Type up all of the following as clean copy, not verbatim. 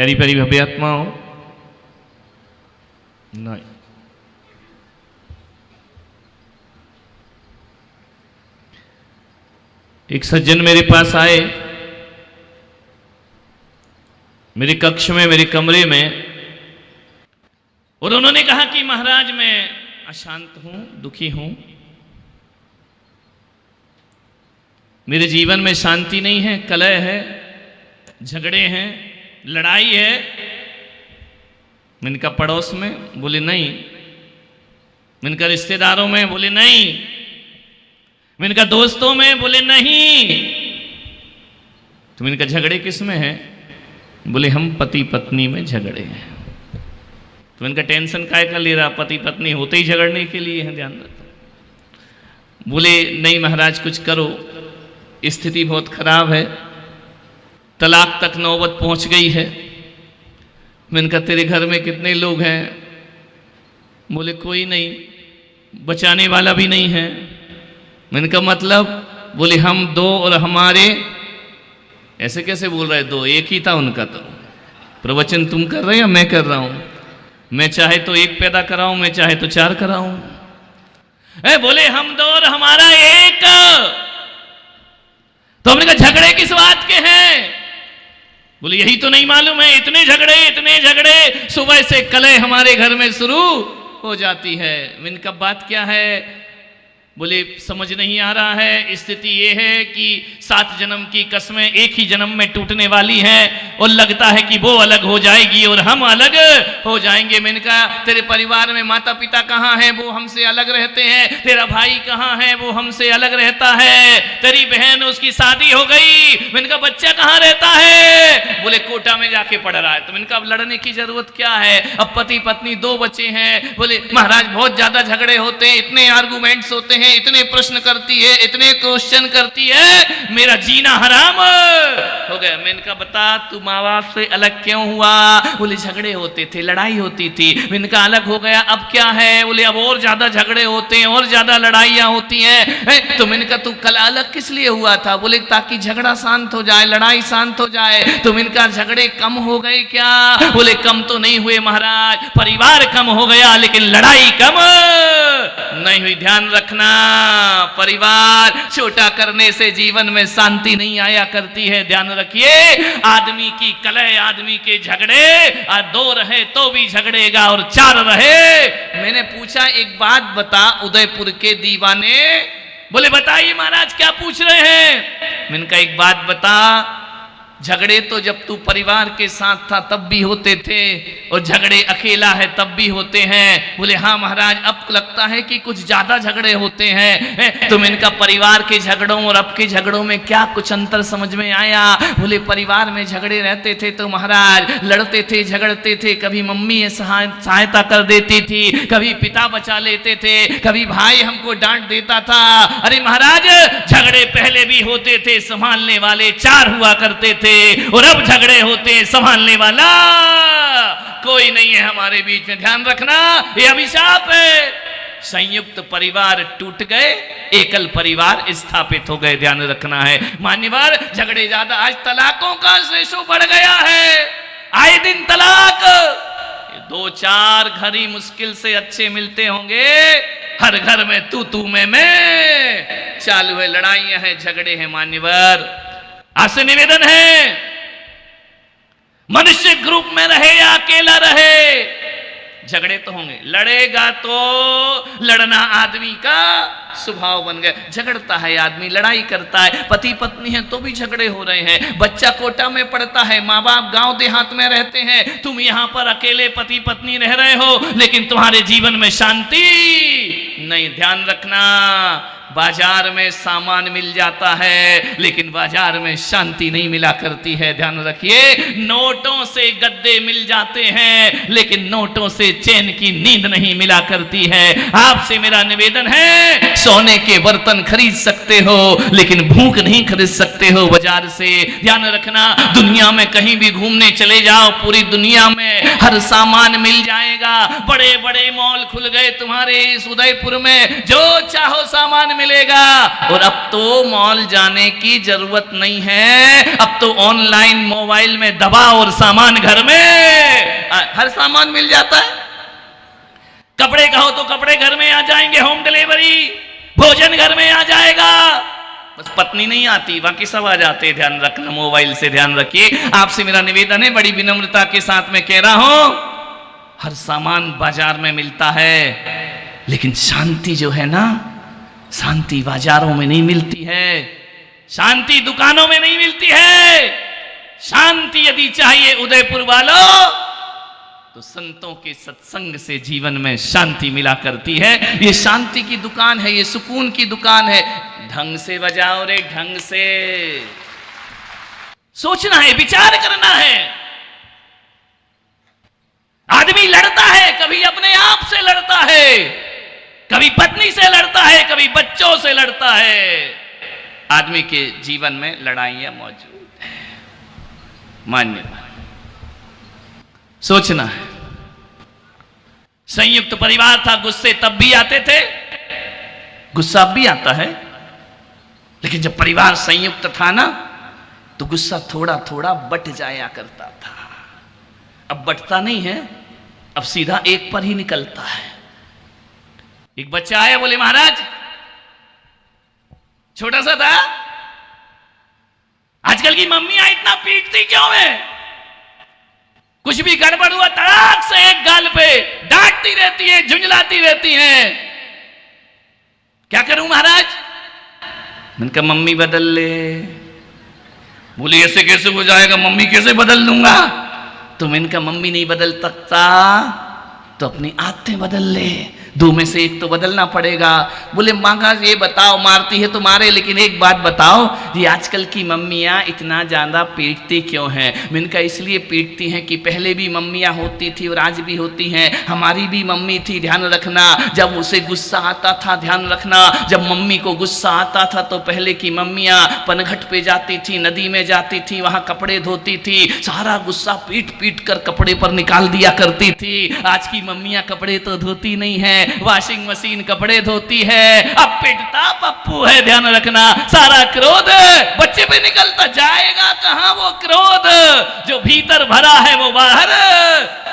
प्यारी प्यारी भव्य आत्माओं, नहीं एक सज्जन मेरे पास आए, मेरे कक्ष में, मेरे कमरे में, और उन्होंने कहा कि महाराज मैं अशांत हूं, दुखी हूं, मेरे जीवन में शांति नहीं है, कलह है, झगड़े हैं, लड़ाई है। मैंने कहा पड़ोस में? बोले नहीं। मैंने कहा रिश्तेदारों में? बोले नहीं। मैंने कहा दोस्तों में? बोले नहीं। तो मैंने कहा झगड़े किस में है? बोले हम पति पत्नी में झगड़े हैं। तो मैंने कहा टेंशन काय का ले रहा, पति पत्नी होते ही झगड़ने के लिए है, ध्यान रखो। बोले नहीं महाराज कुछ करो, स्थिति बहुत खराब है, तलाक तक नौबत पहुंच गई है। मैंने कहा तेरे घर में कितने लोग हैं? बोले कोई नहीं, बचाने वाला भी नहीं है। मैंने कहा मतलब? बोले हम दो और हमारे। ऐसे कैसे बोल रहे? दो, एक ही था उनका। तो प्रवचन तुम कर रहे हो या मैं कर रहा हूं? मैं चाहे तो एक पैदा कराऊं, मैं चाहे तो चार कराऊं। बोले हम दो और हमारा एक। तो हमने कहा झगड़े किस बात के हैं? बोले यही तो नहीं मालूम है, इतने झगड़े, सुबह से कलह हमारे घर में शुरू हो जाती है। मैंने कहा बात क्या है? बोले समझ नहीं आ रहा है, स्थिति ये है कि 7 जन्म की कस्में एक ही जन्म में टूटने वाली हैं और लगता है कि वो अलग हो जाएगी और हम अलग हो जाएंगे। मैंने कहा तेरे परिवार में माता पिता कहाँ हैं? वो हमसे अलग रहते हैं। तेरा भाई कहाँ है? वो हमसे अलग रहता है। तेरी बहन, उसकी शादी हो गई। मैंने कहा बच्चा कहाँ रहता है? बोले कोटा में जाके पढ़ रहा है। तो मैंने कहा अब लड़ने की जरूरत क्या है? अब पति पत्नी 2 बच्चे हैं। बोले महाराज बहुत ज्यादा झगड़े होते हैं, इतने आर्गूमेंट्स होते हैं, इतने प्रश्न करती है, इतने क्वेश्चन करती है, मेरा जीना हराम हो गया। मैंने कहा बता तू माँ बाप से अलग क्यों हुआ? बोले झगड़े होते थे, लड़ाई होती थी। मैंने कहा अलग हो गया, अब क्या है? बोले अब और ज्यादा झगड़े होते हैं, और ज्यादा लड़ाइयां होती हैं। तो मैंने कहा तू कल अलग किस लिए हुआ था? बोले ताकि झगड़ा शांत हो जाए, लड़ाई शांत हो जाए। तो मैंने कहा झगड़े कम हो गए क्या? बोले कम तो नहीं हुए महाराज, परिवार कम हो गया लेकिन लड़ाई कम नहीं हुई। ध्यान रखना, परिवार छोटा करने से जीवन में शांति नहीं आया करती है। ध्यान रखिए, आदमी की कलह, आदमी के झगड़े, 2 रहे तो भी झगड़ेगा और 4 रहे। मैंने पूछा एक बात बता उदयपुर के दीवाने। बोले बताइए महाराज क्या पूछ रहे हैं? मैंने कहा एक बात बता, झगड़े तो जब तू परिवार के साथ था तब भी होते थे और झगड़े अकेला है तब भी होते हैं। बोले हाँ महाराज अब लगता है कि कुछ ज्यादा झगड़े होते हैं। तो मैंने कहा परिवार के झगड़ों और अब के झगड़ों में क्या कुछ अंतर समझ में आया? बोले परिवार में झगड़े रहते थे तो महाराज लड़ते थे, झगड़ते थे, कभी मम्मी सहायता कर देती थी, कभी पिता बचा लेते थे, कभी भाई हमको डांट देता था। अरे महाराज झगड़े पहले भी होते थे, संभालने वाले 4 हुआ करते थे, और अब झगड़े होते हैं, संभालने वाला कोई नहीं है हमारे बीच में। ध्यान रखना, ये अभिशाप है। संयुक्त परिवार टूट गए, एकल परिवार स्थापित हो गए। ध्यान रखना है मान्यवर, झगड़े ज्यादा। आज तलाकों का रेशो बढ़ गया है, आए दिन तलाक। 2-4 घर ही मुश्किल से अच्छे मिलते होंगे, हर घर में तू मैं चालू है, लड़ाइयां हैं, झगड़े हैं। मान्यवर आपसे निवेदन है, मनुष्य ग्रुप में रहे या अकेला रहे, झगड़े तो होंगे। लड़ेगा तो लड़ना आदमी का स्वभाव बन गया। झगड़ता है आदमी, लड़ाई करता है, पति पत्नी है तो भी झगड़े हो रहे हैं। बच्चा कोटा में पढ़ता है, माँ बाप गांव देहात में रहते हैं, तुम यहाँ पर अकेले पति पत्नी रह रहे हो लेकिन तुम्हारे जीवन में शांति नहीं। ध्यान रखना, बाजार में सामान मिल जाता है लेकिन बाजार में शांति नहीं मिला करती है। ध्यान रखिए, नोटों से गद्दे मिल जाते हैं लेकिन नोटों से चैन की नींद नहीं मिला करती है। आपसे मेरा निवेदन है, सोने के बर्तन खरीद सकते हो लेकिन भूख नहीं खरीद सकते हो बाजार से। ध्यान रखना, दुनिया में कहीं भी घूमने चले जाओ, पूरी दुनिया में हर सामान मिल जाएगा। बड़े बड़े मॉल खुल गए तुम्हारे इस उदयपुर में, जो चाहो सामान मिलेगा। और अब तो मॉल जाने की जरूरत नहीं है, अब तो ऑनलाइन मोबाइल में दबाओ और सामान घर में हर सामान मिल जाता है। कपड़े कहो तो कपड़े घर में आ जाएंगे, होम डिलीवरी। भोजन घर में आ जाएगा, बस पत्नी नहीं आती, बाकी सब आ जाते हैं। ध्यान रखना, मोबाइल से ध्यान रखिए। आपसे मेरा निवेदन है, बड़ी विनम्रता के साथ मैं कह रहा हूं, हर सामान बाजार में मिलता है लेकिन शांति जो है ना, शांति बाजारों में नहीं मिलती है, शांति दुकानों में नहीं मिलती है। शांति यदि चाहिए उदयपुर वालों तो संतों के सत्संग से जीवन में शांति मिला करती है। ये शांति की दुकान है, ये सुकून की दुकान है। ढंग से बजाओ रे, ढंग से। सोचना है, विचार करना है। आदमी लड़ता है, कभी अपने आप से लड़ता है, कभी पत्नी से लड़ता है, कभी बच्चों से लड़ता है। आदमी के जीवन में लड़ाइयां मौजूद है, मान्य। सोचना है, संयुक्त परिवार था, गुस्से तब भी आते थे, गुस्सा अब भी आता है, लेकिन जब परिवार संयुक्त था ना तो गुस्सा थोड़ा थोड़ा बट जाया करता था। अब बटता नहीं है, अब सीधा एक पर ही निकलता है। एक बच्चा आया, बोले महाराज, छोटा सा था, आजकल की मम्मियां इतना पीटती क्यों है? कुछ भी गड़बड़ हुआ तड़ाक से एक गाल पे डांटती रहती है, झुंझलाती रहती है। क्या करूं महाराज? मैंने कहा मम्मी बदल ले। बोले ऐसे कैसे हो जाएगा, मम्मी कैसे बदल दूंगा? तो मैंने कहा मम्मी नहीं बदल सकता तो अपनी आदतें बदल ले, दो में से एक तो बदलना पड़ेगा। बोले मांगा ये बताओ, मारती है तो मारे, लेकिन एक बात बताओ, ये आजकल की मम्मियाँ इतना ज़्यादा पीटती क्यों हैं? मैंने कहा इसलिए पीटती हैं कि पहले भी मम्मियाँ होती थी और आज भी होती हैं। हमारी भी मम्मी थी, ध्यान रखना। जब उसे गुस्सा आता था, ध्यान रखना, जब मम्मी को गुस्सा आता था तो पहले की मम्मियाँ पनघट पे जाती थी, नदी में जाती थी, वहाँ कपड़े धोती थी, सारा गुस्सा पीट पीट कर कपड़े पर निकाल दिया करती थी। आज की मम्मियाँ कपड़े तो धोती नहीं है, वॉशिंग मशीन कपड़े धोती है। अब पिटता पप्पू है, ध्यान रखना। सारा क्रोध बच्चे पे निकलता, जाएगा कहां वो क्रोध? जो भीतर भरा है वो बाहर।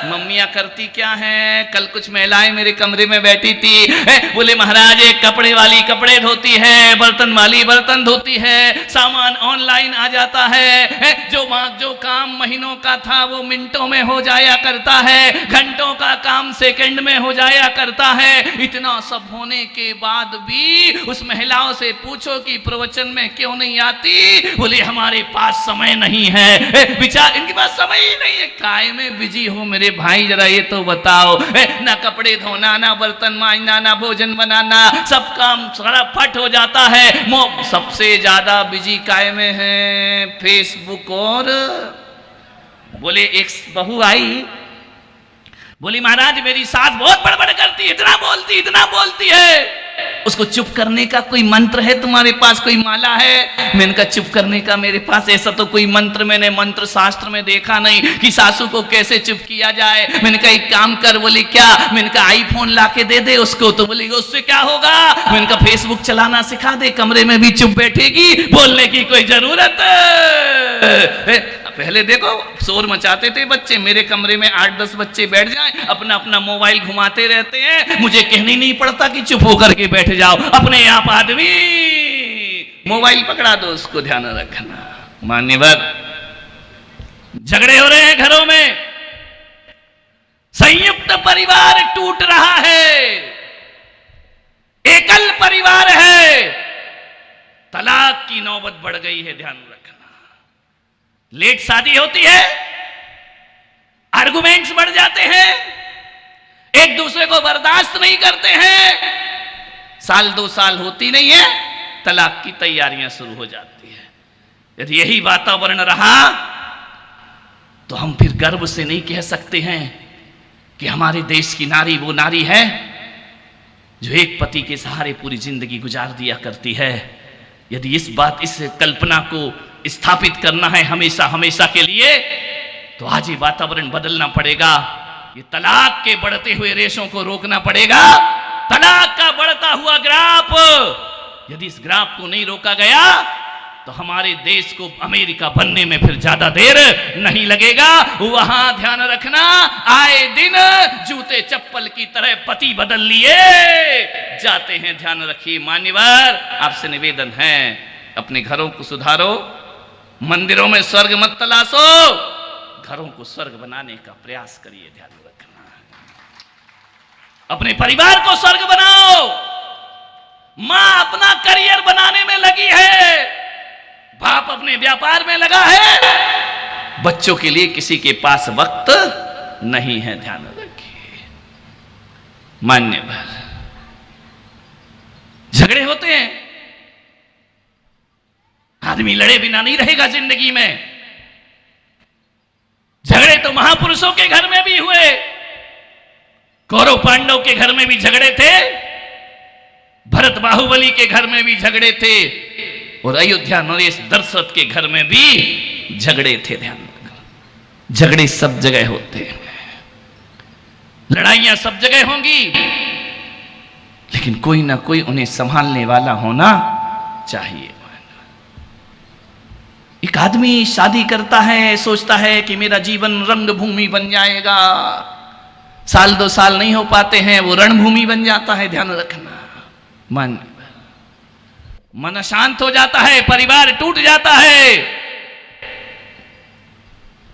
मम्मियां करती क्या है? कल कुछ महिलाएं मेरे कमरे में बैठी थी, बोले महाराज एक कपड़े वाली कपड़े धोती है, बर्तन वाली बर्तन धोती है, सामान ऑनलाइन आ जाता है, जो काम महीनों का था वो मिनटों में हो जाया करता है, घंटों का काम सेकंड में हो जाया करता है। इतना सब होने के बाद भी उस महिलाओं से पूछो कि प्रवचन में क्यों नहीं आती? बोले हमारे पास समय नहीं है। विचार, इनके पास समय ही नहीं है। काय में बिजी हो मेरे भाई, जरा ये तो बताओ। ना कपड़े धोना, ना बर्तन मांजना, ना भोजन बनाना, सब काम सारा फट हो जाता है। सबसे ज्यादा बिजी काय में है? फेसबुक। और बोले एक बहू आई, बोली महाराज मेरी सास बहुत बड़बड़ करती है, इतना बोलती है। उसको चुप करने का कोई मंत्र है तुम्हारे पास? कोई माला है? मैंने कहा चुप करने का मेरे पास ऐसा तो कोई मंत्र मैंने मंत्र शास्त्र में देखा नहीं कि सासू को कैसे चुप किया जाए। मैंने कहा एक काम कर। बोली क्या? मैंने कहा आईफोन लाके दे दे उसको। तो बोली उससे क्या होगा? मैंने कहा फेसबुक चलाना सिखा दे, कमरे में भी चुप बैठेगी, बोलने की कोई जरूरत। पहले देखो शोर मचाते थे बच्चे, मेरे कमरे में 8-10 बच्चे बैठ जाएं, अपना अपना मोबाइल घुमाते रहते हैं, मुझे कहना ही नहीं पड़ता कि चुप होकर के बैठ जाओ, अपने आप आदमी मोबाइल पकड़ा दो उसको। ध्यान रखना मान्यवर, झगड़े हो रहे हैं घरों में, संयुक्त परिवार टूट रहा है, एकल परिवार है, तलाक की नौबत बढ़ गई है। ध्यान रखना, लेट शादी होती है, आर्गुमेंट्स बढ़ जाते हैं, एक दूसरे को बर्दाश्त नहीं करते हैं, साल 2 साल होती नहीं है, तलाक की तैयारियां शुरू हो जाती है। यदि यही वातावरण रहा तो हम फिर गर्व से नहीं कह सकते हैं कि हमारे देश की नारी वो नारी है जो एक पति के सहारे पूरी जिंदगी गुजार दिया करती है। यदि इस कल्पना को स्थापित करना है हमेशा हमेशा के लिए, तो आज ये वातावरण बदलना पड़ेगा। ये तलाक के बढ़ते हुए रेशों को रोकना पड़ेगा। तलाक का बढ़ता हुआ ग्राफ, यदि इस ग्राफ को नहीं रोका गया तो हमारे देश को अमेरिका बनने में फिर ज्यादा देर नहीं लगेगा। वहां ध्यान रखना, आए दिन जूते चप्पल की तरह पति बदल लिए जाते हैं। ध्यान रखिए मान्यवर, आपसे निवेदन है, अपने घरों को सुधारो। मंदिरों में स्वर्ग मत तलाशो, घरों को स्वर्ग बनाने का प्रयास करिए। ध्यान रखना, अपने परिवार को स्वर्ग बनाओ। मां अपना करियर बनाने में लगी है, बाप अपने व्यापार में लगा है, बच्चों के लिए किसी के पास वक्त नहीं है। ध्यान रखिए मान्यवर, झगड़े होते हैं, आदमी लड़े बिना नहीं रहेगा जिंदगी में। झगड़े तो महापुरुषों के घर में भी हुए, कौरव पांडव के घर में भी झगड़े थे, भरत बाहुबली के घर में भी झगड़े थे, और अयोध्या नरेश दशरथ के घर में भी झगड़े थे। ध्यान रखना, झगड़े सब जगह होते हैं, लड़ाइयां सब जगह होंगी, लेकिन कोई ना कोई उन्हें संभालने वाला होना चाहिए। एक आदमी शादी करता है, सोचता है कि मेरा जीवन रंगभूमि बन जाएगा, साल 2 साल नहीं हो पाते हैं, वो रणभूमि बन जाता है। ध्यान रखना, मन अशांत हो जाता है, परिवार टूट जाता है,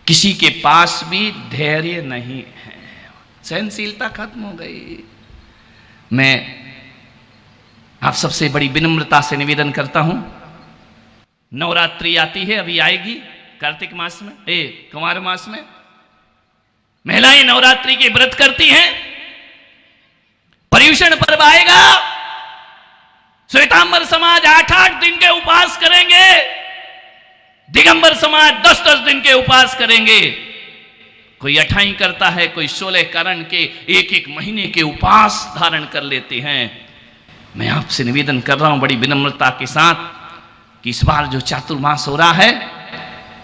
किसी के पास भी धैर्य नहीं है, सहनशीलता खत्म हो गई। मैं आप सबसे बड़ी विनम्रता से निवेदन करता हूं, नवरात्रि आती है, अभी आएगी कार्तिक मास में, कुमार मास में महिलाएं नवरात्रि के व्रत करती हैं। पर्युषण पर्व आएगा, श्वेतांबर समाज 8-8 दिन के उपवास करेंगे, दिगंबर समाज 10-10 दिन के उपवास करेंगे, कोई 28 करता है, कोई 16 करण के 1-1 महीने के उपवास धारण कर लेते हैं। मैं आपसे निवेदन कर रहा हूं बड़ी विनम्रता के साथ कि इस बार जो चातुर्मास हो रहा है,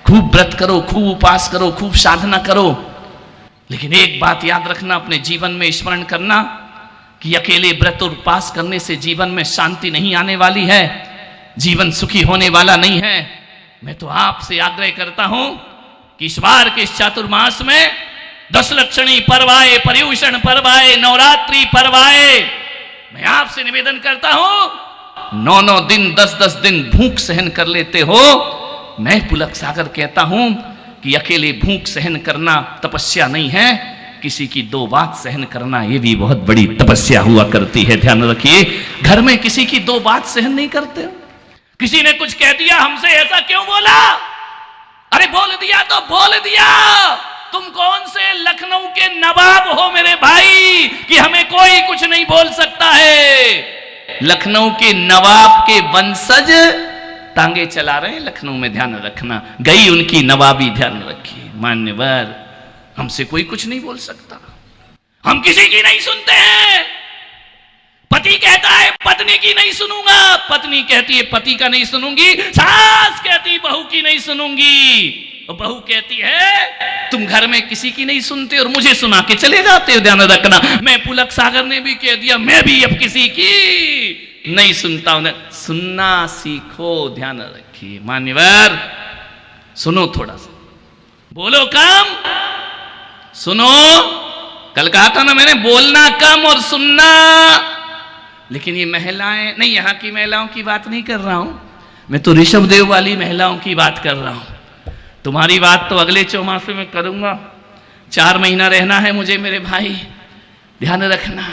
खूब व्रत करो, खूब उपवास करो, खूब साधना करो, लेकिन एक बात याद रखना, अपने जीवन में स्मरण करना कि अकेले व्रत और उपवास करने से जीवन में शांति नहीं आने वाली है, जीवन सुखी होने वाला नहीं है। मैं तो आपसे आग्रह करता हूं कि इस बार के इस चातुर्मास में 10 लक्षणी पर्व आए, पर्युषण पर्व आए, नवरात्रि पर्व आए, मैं आपसे निवेदन करता हूं 9-9 दिन 10-10 दिन भूख सहन कर लेते हो। मैं पुलक सागर कहता हूं कि अकेले भूख सहन करना तपस्या नहीं है, किसी की 2 बात सहन करना ये भी बहुत बड़ी तपस्या हुआ करती है। ध्यान रखिए, घर में किसी की 2 बात सहन नहीं करते। किसी ने कुछ कह दिया, हमसे ऐसा क्यों बोला, अरे बोल दिया तो बोल दिया, तुम कौन से लखनऊ के नवाब हो मेरे भाई कि हमें कोई कुछ नहीं बोल सकता है। लखनऊ के नवाब के वंशज टांगे चला रहे हैं लखनऊ में, ध्यान रखना, गई उनकी नवाबी। ध्यान रखिए मान्यवर, हमसे कोई कुछ नहीं बोल सकता, हम किसी की नहीं सुनते हैं। पति कहता है पत्नी की नहीं सुनूंगा, पत्नी कहती है पति का नहीं सुनूंगी, सास कहती बहू की नहीं सुनूंगी, और बहू कहती है तुम घर में किसी की नहीं सुनते और मुझे सुना के चले जाते हो। ध्यान रखना, मैं पुलक सागर ने भी कह दिया, मैं भी अब किसी की नहीं सुनता हूं। सुनना सीखो, ध्यान रखिए मान्यवर, सुनो थोड़ा सा, बोलो कम, सुनो। कल कहा था ना मैंने, बोलना कम और सुनना। लेकिन ये महिलाएं नहीं, यहां की महिलाओं की बात नहीं कर रहा हूं मैं, तो ऋषभ देव वाली महिलाओं की बात कर रहा हूं। तुम्हारी बात तो अगले चौमासे में करूंगा, 4 महीना रहना है मुझे मेरे भाई, ध्यान रखना।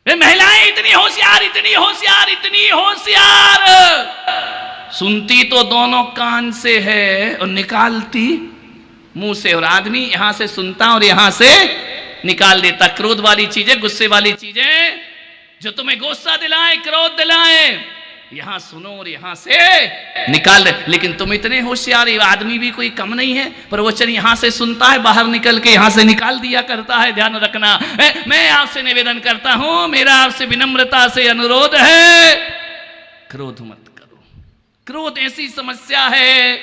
वे महिलाएं इतनी होशियार, इतनी होशियार, इतनी होशियार, सुनती तो दोनों कान से है और निकालती मुंह से, और आदमी यहां से सुनता और यहां से निकाल देता। क्रोध वाली चीजें, गुस्से वाली चीजें जो तुम्हें गुस्सा दिलाए, क्रोध दिलाए, यहां सुनो और यहां से निकाल दे। लेकिन तुम इतने होशियार, आदमी भी कोई कम नहीं है, प्रवचन यहां से सुनता है, बाहर निकल के यहां से निकाल दिया करता है। ध्यान रखना, मैं आपसे निवेदन करता हूं, मेरा आपसे विनम्रता से अनुरोध है, क्रोध मत करो। क्रोध ऐसी समस्या है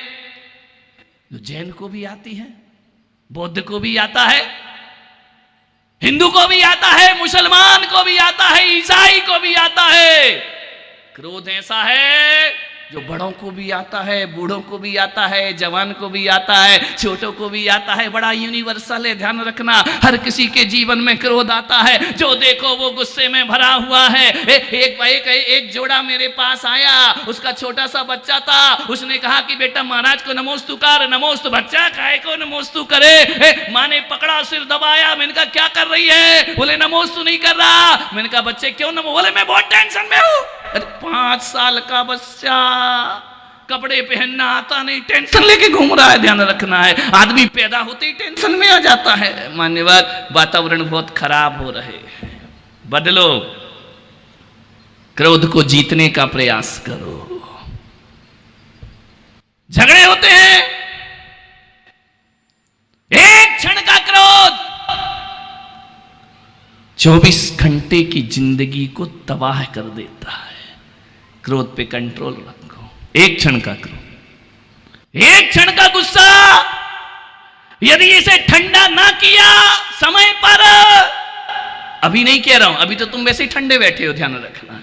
जो जैन को भी आती है, बौद्ध को भी आता है, हिंदू को भी आता है, मुसलमान को भी आता है, ईसाई को भी आता है। क्रोध ऐसा है जो बड़ों को भी आता है, बूढ़ों को भी आता है, जवान को भी आता है, छोटों को भी आता है, बड़ा यूनिवर्सल है। ध्यान रखना, हर किसी के जीवन में क्रोध आता है। जो देखो वो गुस्से में भरा हुआ है। एक जोड़ा मेरे पास आया, उसका छोटा सा बच्चा था, उसने कहा कि बेटा महाराज को नमोस्तु कर। नमोस्तु बच्चा काहे को नमोस्तु करे? माँ ने पकड़ा, सिर दबाया। मैंने कहा क्या कर रही है? बोले नमोस्तु नहीं कर रहा। मैंने कहा बच्चे क्यों नमो? बोले मैं बहुत टेंशन में हूं। 5 साल का बच्चा, कपड़े पहनना आता नहीं, टेंशन लेके घूम रहा है। ध्यान रखना है, आदमी पैदा होते ही टेंशन में आ जाता है। मान्यवर, वातावरण बहुत खराब हो रहे हैं, बदलो, क्रोध को जीतने का प्रयास करो। झगड़े होते हैं, एक क्षण का क्रोध 24 घंटे की जिंदगी को तबाह कर देता है। क्रोध पे कंट्रोल रखो। एक क्षण का क्रोध, एक क्षण का गुस्सा, यदि इसे ठंडा ना किया समय पर, अभी नहीं कह रहा हूं, अभी तो तुम वैसे ही ठंडे बैठे हो, ध्यान रखना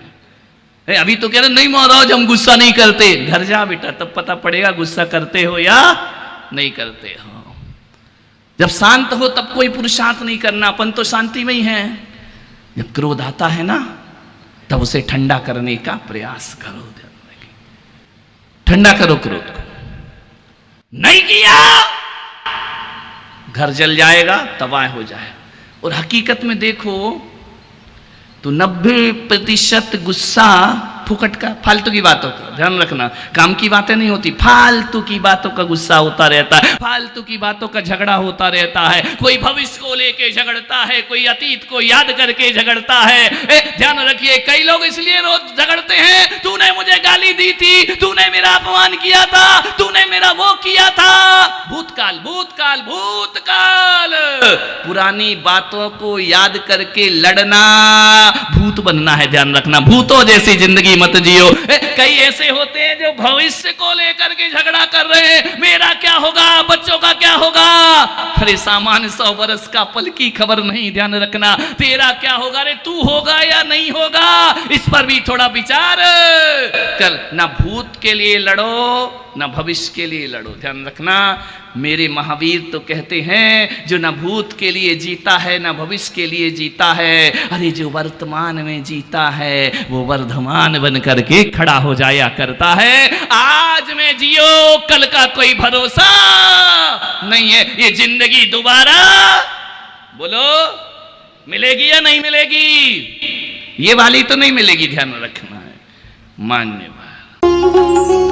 है। अभी तो कह रहे नहीं महाराज हम गुस्सा नहीं करते। घर जा बेटा, तब पता पड़ेगा गुस्सा करते हो या नहीं करते हो। जब शांत हो तब कोई पुरुषार्थ नहीं करना, अपन तो शांति में ही है। जब क्रोध आता है ना, तब उसे ठंडा करने का प्रयास करो। ठंडा करो क्रोध को। नहीं किया घर जल जाएगा, तबाह हो जाएगा। और हकीकत में देखो तो 90% गुस्सा फुकट का, फालतू की बातों का। ध्यान रखना, काम की बातें नहीं होती, फालतू की बातों का गुस्सा होता रहता है, फालतू की बातों का झगड़ा होता रहता है। कोई भविष्य को लेके झगड़ता है, कोई अतीत को याद करके झगड़ता है। ध्यान रखिए, कई लोग इसलिए रोज झगड़ते हैं, तूने मुझे गाली दी थी, तूने मेरा अपमान किया था, तूने मेरा वो किया था। भूतकाल भूतकाल भूतकाल, पुरानी बातों को याद करके लड़ना, भूत बनना है। ध्यान रखना, भूतों जैसी जिंदगी मत जियो। कई ऐसे होते हैं जो भविष्य को लेकर के झगड़ा कर रहे हैं, मेरा क्या होगा, बच्चों का क्या होगा। अरे सामान्य 100 वर्ष का पल की खबर नहीं। ध्यान रखना, तेरा क्या होगा, अरे तू होगा या नहीं होगा, इस पर भी थोड़ा विचार कर। ना भूत के लिए लड़ो, ना भविष्य के लिए लड़ो। ध्यान रखना, मेरे महावीर तो कहते हैं जो ना भूत के लिए जीता है, ना भविष्य के लिए जीता है, अरे जो वर्तमान में जीता है वो वर्धमान बन करके खड़ा हो जाया करता है। आज में जियो, कल का कोई भरोसा नहीं है। ये जिंदगी दोबारा बोलो मिलेगी या नहीं मिलेगी? ये वाली तो नहीं मिलेगी, ध्यान रखना है। मान्यवर।